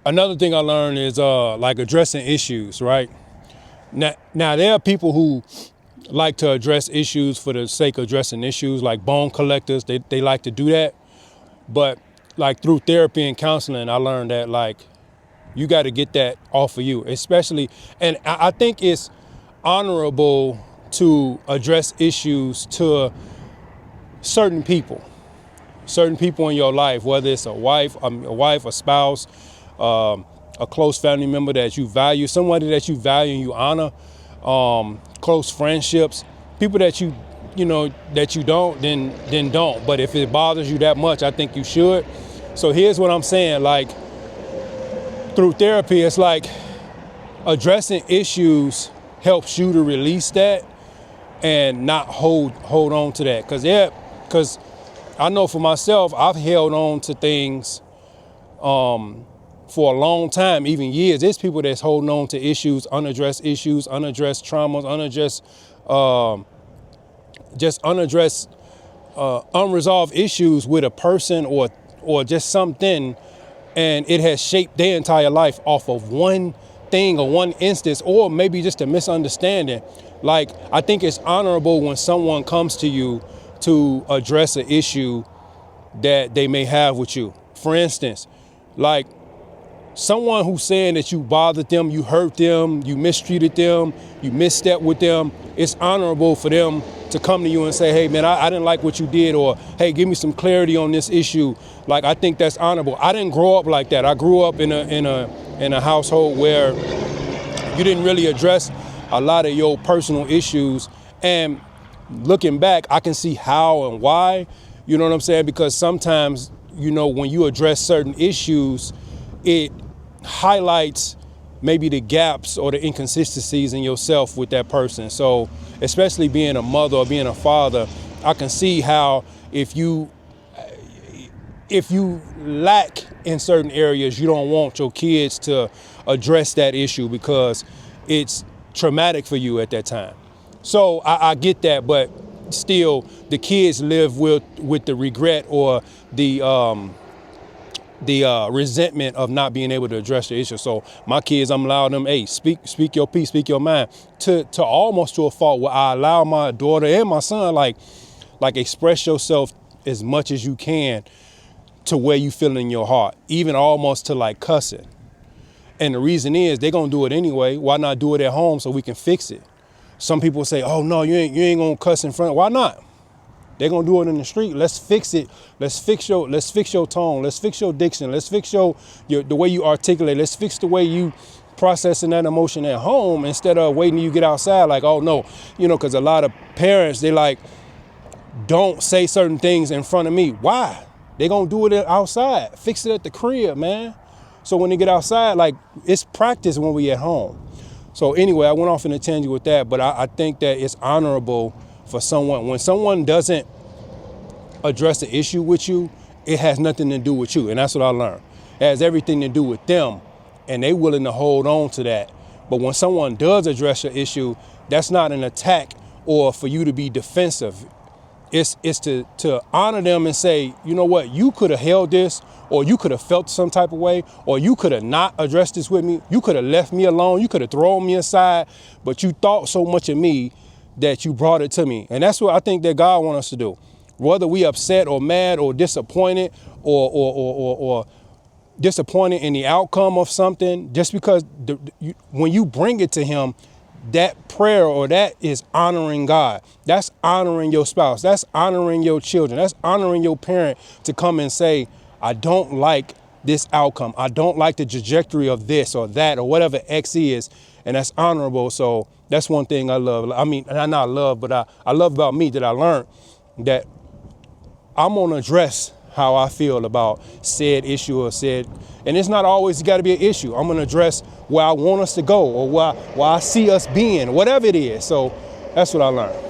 Another thing I learned is like addressing issues, right? Now there are people who like to address issues for the sake of addressing issues, like bone collectors. They like to do that. But like through therapy and counseling, I learned that like you got to get that off of you, especially. And I think it's honorable to address issues to certain people in your life, whether it's a wife, a spouse, a close family member that you value, somebody that you value and you honor, close friendships, people that you know that you don't, then don't. But if it bothers you that much, I think you should. So here's what I'm saying, like through therapy, it's like addressing issues helps you to release that and not hold on to that. Because I know for myself, I've held on to things for a long time, even years. There's people that's holding on to unaddressed traumas, unresolved issues with a person or just something, and it has shaped their entire life off of one thing or one instance, or maybe just a misunderstanding. Like, I think it's honorable when someone comes to you to address an issue that they may have with you. For instance, like someone who's saying that you bothered them, you hurt them, you mistreated them, you misstepped with them, it's honorable for them to come to you and say, hey man, I didn't like what you did, or hey, give me some clarity on this issue. Like, I think that's honorable. I didn't grow up like that. I grew up in a household where you didn't really address a lot of your personal issues. And looking back, I can see how and why, you know what I'm saying? Because sometimes, you know, when you address certain issues, it highlights maybe the gaps or the inconsistencies in yourself with that person. So especially being a mother or being a father, I can see how if you lack in certain areas, you don't want your kids to address that issue because it's traumatic for you at that time. So I get that, but still the kids live with the regret or the resentment of not being able to address the issue. So my kids, I'm allowing them, hey, speak your piece, speak your mind, to almost to a fault where I allow my daughter and my son, like express yourself as much as you can to where you feel in your heart, even almost to like cussing. And the reason is they're gonna do it anyway. Why not do it at home so we can fix it? Some people say, oh no, you ain't gonna cuss in front. Why not? They're gonna do it in the street. Let's fix it. Let's fix your tone. Let's fix your diction. Let's fix the way you articulate. Let's fix the way you processing that emotion at home instead of waiting till you get outside. Like, oh no, because a lot of parents, they like, don't say certain things in front of me. Why? They gonna do it outside. Fix it at the crib, man. So when they get outside, like, it's practice when we at home. So anyway, I went off in a tangent with that, but I think that it's honorable for someone, when someone doesn't address the issue with you, it has nothing to do with you. And that's what I learned. It has everything to do with them, and they willing to hold on to that. But when someone does address your issue, that's not an attack or for you to be defensive. It's to honor them and say, you know what, you could have held this, or you could have felt some type of way, or you could have not addressed this with me. You could have left me alone. You could have thrown me aside, but you thought so much of me that you brought it to me. And that's what I think that God wants us to do. Whether we upset or mad or disappointed or disappointed in the outcome of something, just because when you bring it to him, that prayer or that is honoring God. That's honoring your spouse. That's honoring your children. That's honoring your parent to come and say, I don't like this outcome. I don't like the trajectory of this or that or whatever X is. And that's honorable. So that's one thing I love. I mean, and I not love, but I love about me that I learned that I'm going to address how I feel about said issue or said, and it's not always got to be an issue. I'm going to address where I want us to go or where I see us being, whatever it is. So that's what I learned.